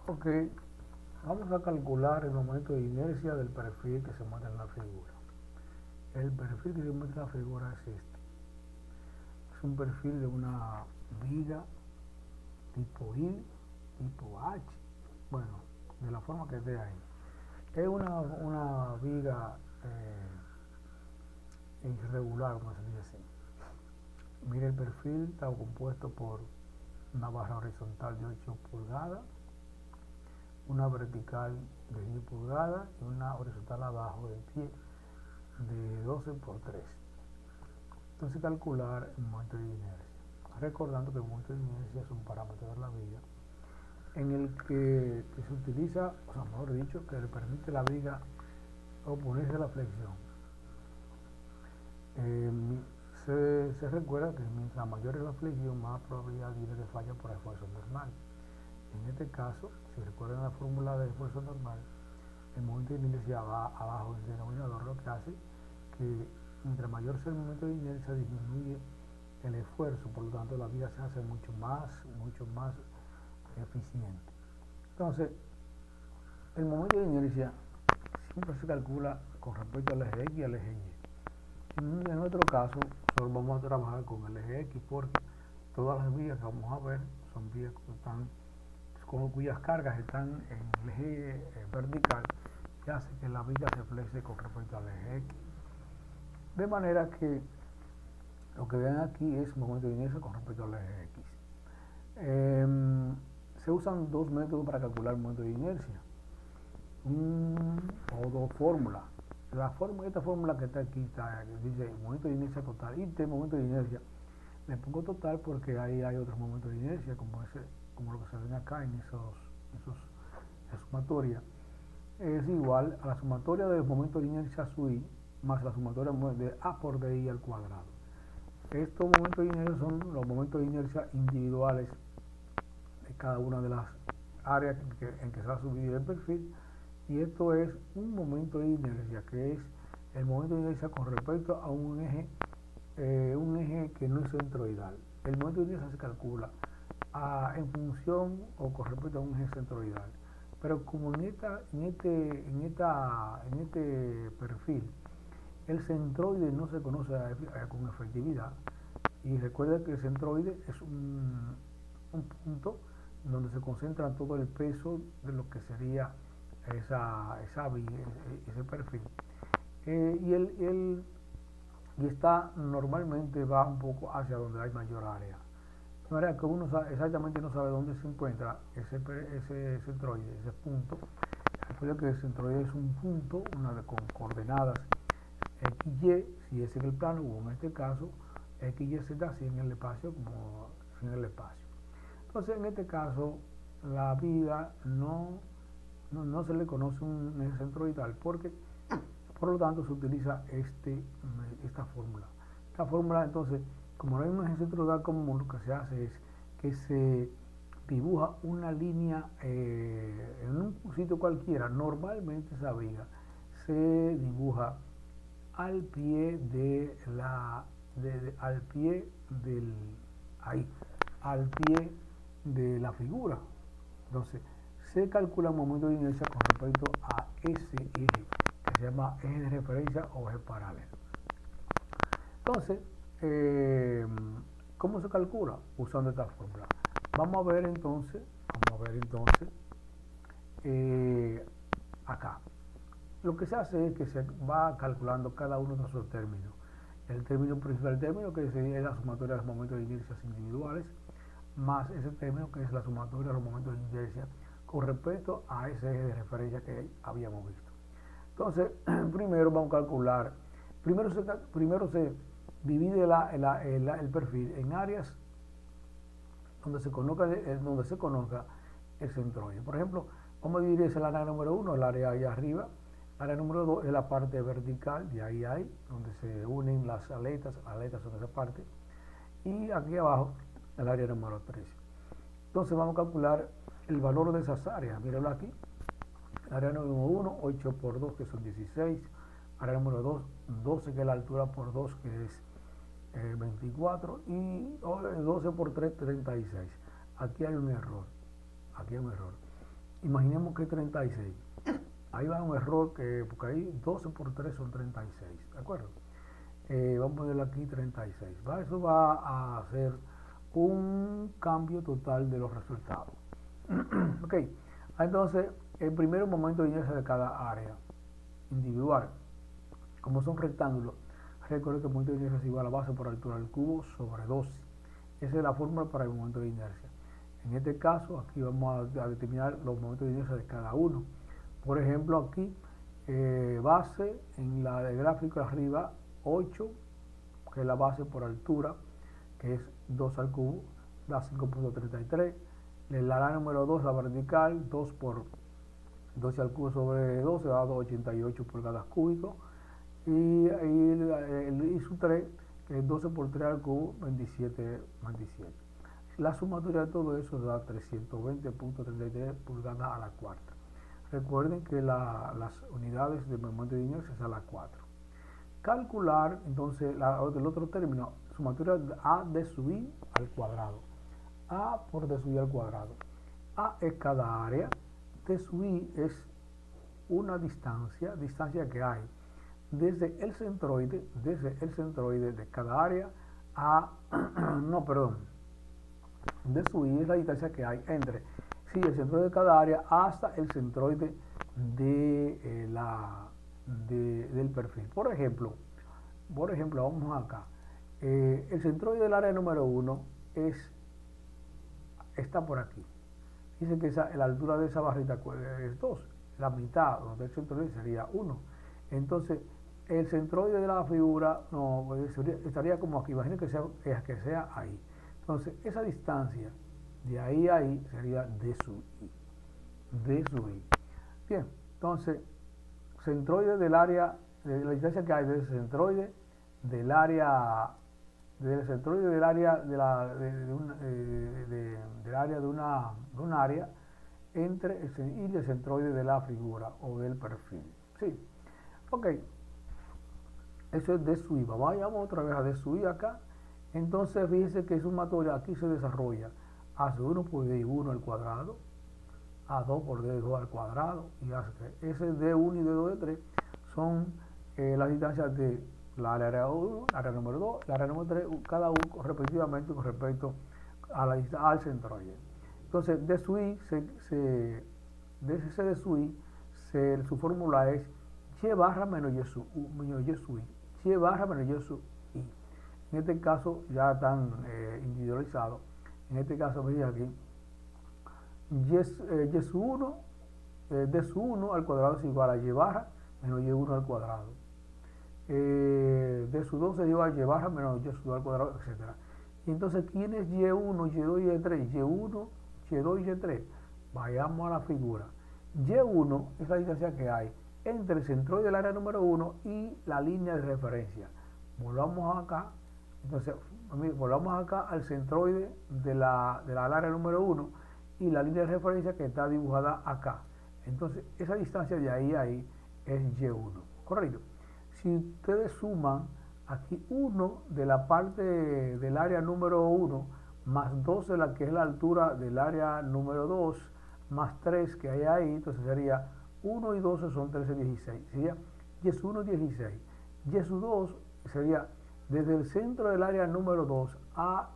Ok, vamos a calcular el momento de inercia del perfil que se muestra en la figura. El perfil que se muestra en la figura es este. Es un perfil de una viga tipo I, tipo H, bueno, de la forma que esté ahí. Es una viga irregular, como se dice así. Mire, el perfil está compuesto por una barra horizontal de 8 pulgadas, una vertical de 10 pulgadas y una horizontal abajo del pie de 12 por 3. Entonces calcular el momento de inercia. Recordando que el momento de inercia es un parámetro de la viga en el que se utiliza, o sea, mejor dicho, que le permite a la viga oponerse a la flexión. Se recuerda que mientras mayor es la flexión, más probabilidad tiene de falla por esfuerzo normal. En este caso, si recuerdan la fórmula de esfuerzo normal, el momento de inercia va abajo del denominador, lo que hace que mientras mayor sea el momento de inercia, disminuye el esfuerzo, por lo tanto la viga se hace mucho más eficiente. Entonces, el momento de inercia siempre se calcula con respecto al eje X y al eje Y. En nuestro caso, solo vamos a trabajar con el eje X porque todas las vigas que vamos a ver son vigas que están cuyas cargas están en el eje vertical, que hace que la viga se flexe con respecto al eje X. De manera que lo que ven aquí es momento de inercia con respecto al eje X. Se usan dos métodos para calcular el momento de inercia, o dos fórmulas. Esta fórmula que está aquí dice momento de inercia total y de momento de inercia. Le pongo total porque ahí hay otros momentos de inercia, como lo que se ven acá en la sumatoria. Es igual a la sumatoria del momento de inercia su i más la sumatoria de a por di al cuadrado. Estos momentos de inercia son los momentos de inercia individuales de cada una de las áreas en que se va a subir el perfil, y esto es un momento de inercia, que es el momento de inercia con respecto a un eje que no es centroidal. El momento de inercia se calcula en función o con respecto a un eje centroidal. Pero como en este perfil el centroide no se conoce con efectividad, y recuerda que el centroide es un punto donde se concentra todo el peso de lo que sería ese perfil. Y está normalmente va un poco hacia donde hay mayor área. De manera que uno exactamente no sabe dónde se encuentra ese centroide, ese punto. Recuerda que el centroide es un punto, con coordenadas XY, si es en el plano, o en este caso, XYZ, si en el espacio, como en el espacio. Entonces, en este caso, la viga no se le conoce un eje centroidal porque, por lo tanto, se utiliza esta fórmula. Esta fórmula, entonces, como no hay un eje centroidal común, lo que se hace es que se dibuja una línea en un sitio cualquiera. Normalmente esa viga se dibuja al pie al pie de la figura. Entonces, se calcula el momento de inercia con respecto a ese eje, que se llama eje de referencia o eje paralelo. Entonces, ¿cómo se calcula? Usando esta fórmula. Vamos a ver entonces acá. Lo que se hace es que se va calculando cada uno de esos términos. El término principal, el término que sería la sumatoria de los momentos de inercia individuales, más ese término que es la sumatoria de los momentos de inercia con respecto a ese eje de referencia que habíamos visto. Entonces, primero vamos a calcular, primero se divide el perfil en áreas donde se conozca el centroide. Por ejemplo, vamos a dividir el área número 1, el área ahí arriba. El área número 2 es la parte vertical, de ahí, donde se unen las aletas son esa parte. Y aquí abajo, el área número 3. Entonces vamos a calcular el valor de esas áreas. Míralo aquí. Área número 1, 8 por 2, que son 16. Área número 2, 12, que es la altura por 2, que es 24. Y 12 por 3, 36. Aquí hay un error. imaginemos que es 36. Ahí va un error, porque ahí 12 por 3 son 36, ¿de acuerdo? Vamos a ponerlo aquí 36. ¿Va? Eso va a hacer un cambio total de los resultados. Ok, entonces el primer momento de inercia de cada área individual, como son rectángulos, recuerden que el momento de inercia es igual a la base por altura del cubo sobre 12. Esa es la fórmula para el momento de inercia. En este caso, aquí vamos a determinar los momentos de inercia de cada uno. Por ejemplo, aquí, base en la de gráfico de arriba, 8, que es la base por altura, que es 2 al cubo, da 5.33. La área número 2, la vertical, 2 por 12 al cubo sobre 12, da 88 pulgadas cúbicas. Y el I sub 3, que es 12 por 3 al cubo, 27. La sumatoria de todo eso da 320.33 pulgadas a la cuarta. Recuerden que las unidades de momento de inercia es a la 4. Calcular, entonces, el otro término, sumatoria A de sub I al cuadrado. A por D sub I al cuadrado. A es cada área, D sub I es una distancia que hay desde el centroide de cada área a, D sub I es la distancia que hay entre el centroide de cada área hasta el centroide del perfil. Por ejemplo, vamos acá. El centroide del área número 1 está por aquí. Dice que la altura de esa barrita es 2. La mitad del centroide sería 1. Entonces, el centroide de la figura estaría como aquí. Imaginen que sea ahí. Entonces, esa distancia de ahí a ahí sería D sub I. Bien, entonces, centroide del área, de la distancia que hay del centroide del área de un área entre el centroide de la figura o del perfil. Sí, ok. Eso es D sub I. Vayamos otra vez a D sub I acá. Entonces, fíjense que sumatoria aquí se desarrolla hace 1 por D1 al cuadrado, a 2 por D2 al cuadrado, y hace 3. Ese D1 y D2, D3 son las distancias de la área 1, la área número 2, la área número 3, cada uno respectivamente con respecto a al centroide. Entonces, D sub I, D sub I, su fórmula es Y barra menos Y sub I. Y barra menos Y sub I. En este caso ya están individualizados. En este caso, veis aquí, Y sub 1, D sub 1 al cuadrado es igual a Y barra menos Y1 al cuadrado. D sub 2 es igual a Y barra menos Y sub 2 al cuadrado, etc. Y entonces, ¿quién es Y1, Y2 y Y3? Y1, Y2 y Y3. Vayamos a la figura. Y1 es la distancia que hay entre el centroide del área número 1 y la línea de referencia. Volvamos acá. Entonces, volvamos acá al centroide de la área número 1 y la línea de referencia que está dibujada acá. Entonces, esa distancia de ahí a ahí es Y1. Correcto. Si ustedes suman aquí 1 de la parte del área número 1 más 2 de la que es la altura del área número 2 más 3 que hay ahí, entonces sería 1 y 12 son 13, 16. Sería Y1, 16. Y2 sería desde el centro del área número 2 a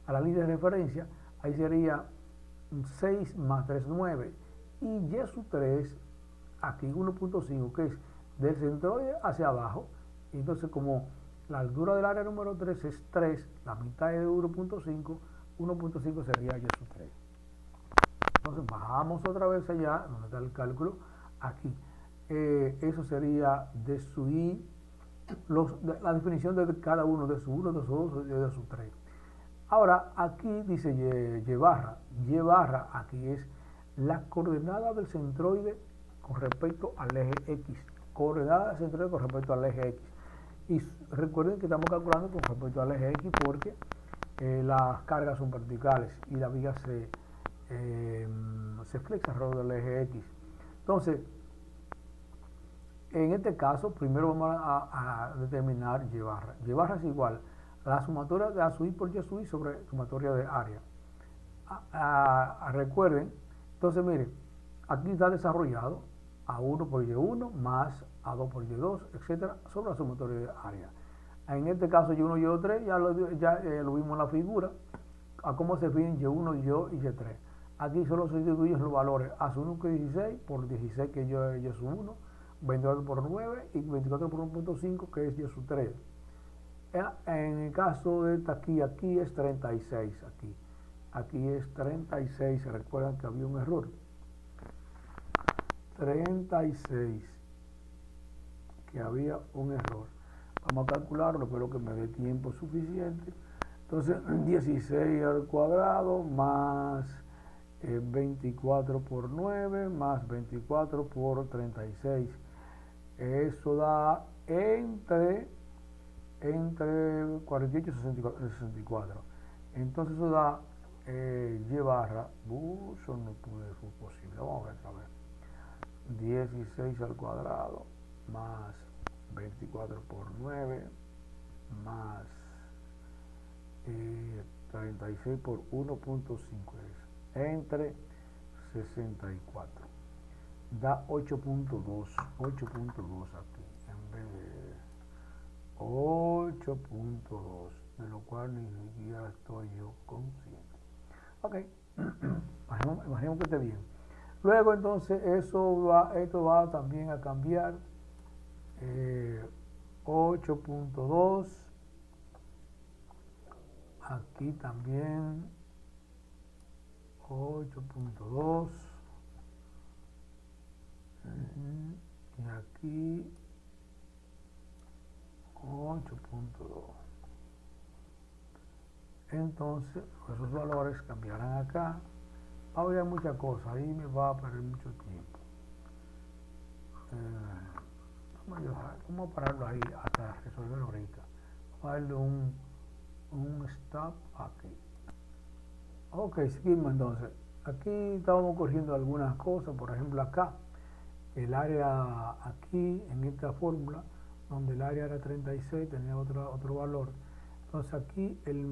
la línea de referencia, ahí sería 6 más 3, 9. Y Y3, aquí 1.5, que es del centroide hacia abajo. Entonces, como la altura del área número 3 es 3, la mitad es de 1.5, 1.5 sería Y3. Entonces, bajamos otra vez allá, donde está el cálculo, aquí. Eso sería D sub I, la definición de cada uno, de su 1, de su 2 y de su 3. Ahora, aquí dice Y barra. Y barra aquí es la coordenada del centroide con respecto al eje X. Coordenada del centroide con respecto al eje X. Y recuerden que estamos calculando con respecto al eje X porque las cargas son verticales y la viga se flexa alrededor del eje X. Entonces, en este caso, primero vamos a determinar Y barra. Y barra es igual a la sumatoria de A sub I por Y sub I sobre sumatoria de área. recuerden, entonces miren, aquí está desarrollado A1 por Y1 más A2 por Y2, etcétera, sobre la sumatoria de área. En este caso Y1 y Y3 ya lo vimos en la figura, a cómo se definen Y1, Y2 y Y3. Aquí solo se sustituyen los valores A1 que es 16 por 16 que es Y sub 1, 24 por 9 y 24 por 1.5 que es Y sub 3. En el caso de aquí es 36, aquí es 36, recuerdan que había un error, 36, que había un error. Vamos a calcularlo, espero que me dé tiempo suficiente. Entonces 16 al cuadrado más 24 por 9 más 24 por 36, eso da entre 48 y 64. Entonces eso da Y barra, eso no fue posible, vamos a ver otra vez, 16 al cuadrado más 24 por 9 más 36 por 1.5 es entre 64, da 8.2 aquí en vez de 8.2, de lo cual ni siquiera estoy yo consciente. Ok, imaginemos que esté bien. Luego entonces esto va también a cambiar 8.2, aquí también 8.2 y aquí 8.2. Entonces esos valores cambiarán acá. Va a haber muchas cosas, ahí me va a perder mucho tiempo. Vamos a pararlo ahí hasta resolverlo ahorita. Vamos a darle un stop aquí. Ok, seguimos entonces. Aquí estábamos corrigiendo algunas cosas, por ejemplo acá, el área aquí en esta fórmula, donde el área era 36, tenía otro valor. Entonces aquí el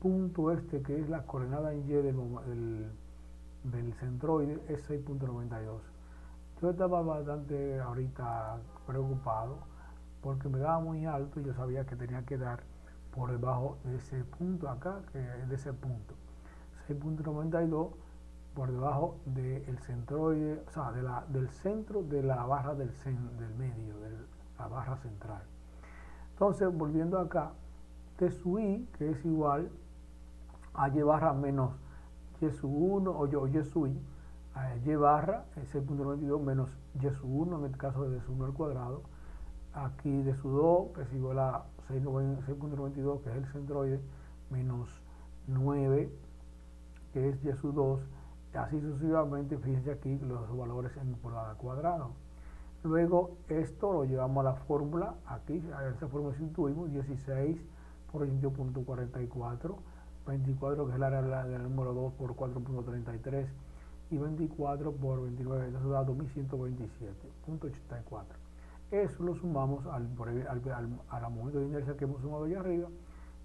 punto este que es la coordenada en Y del centroide es 6.92. Yo estaba bastante ahorita preocupado porque me daba muy alto y yo sabía que tenía que dar por debajo de ese punto acá, que es de ese punto. 6.92 por debajo del centroide, o sea, del centro de la barra del medio, de la barra central. Entonces, volviendo acá, T sub I, que es igual a Y barra menos Y sub 1 o Y sub I, a Y barra, 6.92 menos Y sub 1, en el caso de D sub 1 al cuadrado, aquí D sub 2, que es igual a 6.92, que es el centroide, menos 9, que es Y sub 2, y así sucesivamente. Fíjense aquí los valores en pulgada cuadrado. Luego esto lo llevamos a la fórmula, aquí a esta fórmula sustituimos 16 por 22.44, 24 que es el área del número 2 por 4.33 y 24 por 29, eso da 2127.84. Eso lo sumamos al momento de inercia que hemos sumado allá arriba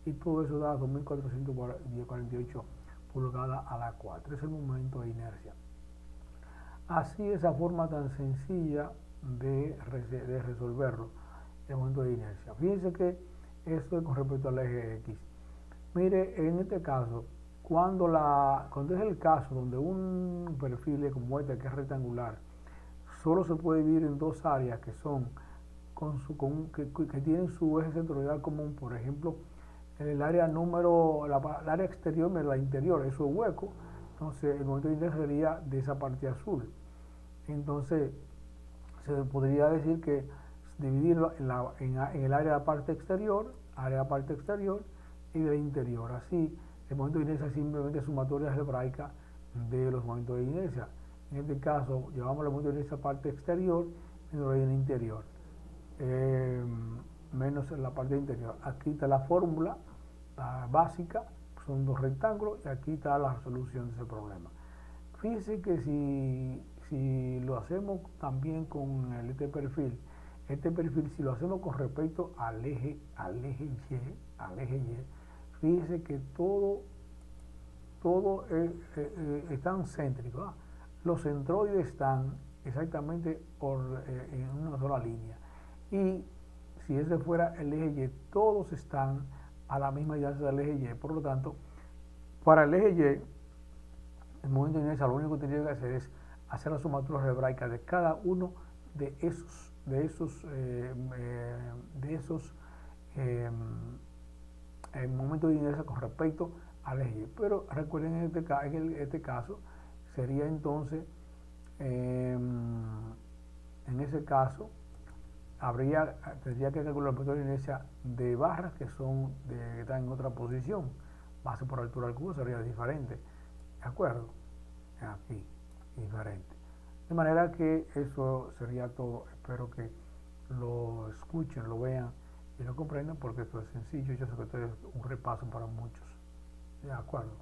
y todo eso da 2448 pulgadas a la 4, es el momento de inercia. Así, esa forma tan sencilla de resolverlo, el momento de inercia. Fíjense que esto es con respecto al eje X. Mire, en este caso, cuando es el caso donde un perfil como este, que es rectangular, solo se puede dividir en dos áreas que son que tienen su eje centroidal común, por ejemplo, el área el área exterior menos la interior, eso es hueco. Entonces el momento de inercia sería de esa parte azul. Entonces se podría decir que dividirlo en el área de la parte exterior, y del interior. Así el momento de inercia es simplemente sumatoria algebraica de los momentos de inercia. En este caso llevamos el momento de inercia parte exterior menos en el interior, menos en la parte interior. Aquí está la fórmula básica, son dos rectángulos, y aquí está la resolución de ese problema. Fíjense que si lo hacemos también con este perfil si lo hacemos con respecto al eje Y, fíjese que todo es tan céntrico. Los centroides están exactamente en una sola línea. Y si ese fuera el eje Y, todos están a la misma distancia del eje Y. Por lo tanto, para el eje Y, el momento de inercia lo único que tiene que hacer es hacer la sumatura algebraica de cada uno de esos momentos de inercia con respecto al eje Y. Pero recuerden, en este caso sería entonces, en ese caso, tendría que calcular el momento de inercia de barras que están en otra posición. Base por altura del cubo sería diferente. ¿De acuerdo? Aquí, diferente. De manera que eso sería todo. Espero que lo escuchen, lo vean y lo comprendan, porque esto es sencillo. Yo sé que esto es un repaso para muchos. De acuerdo.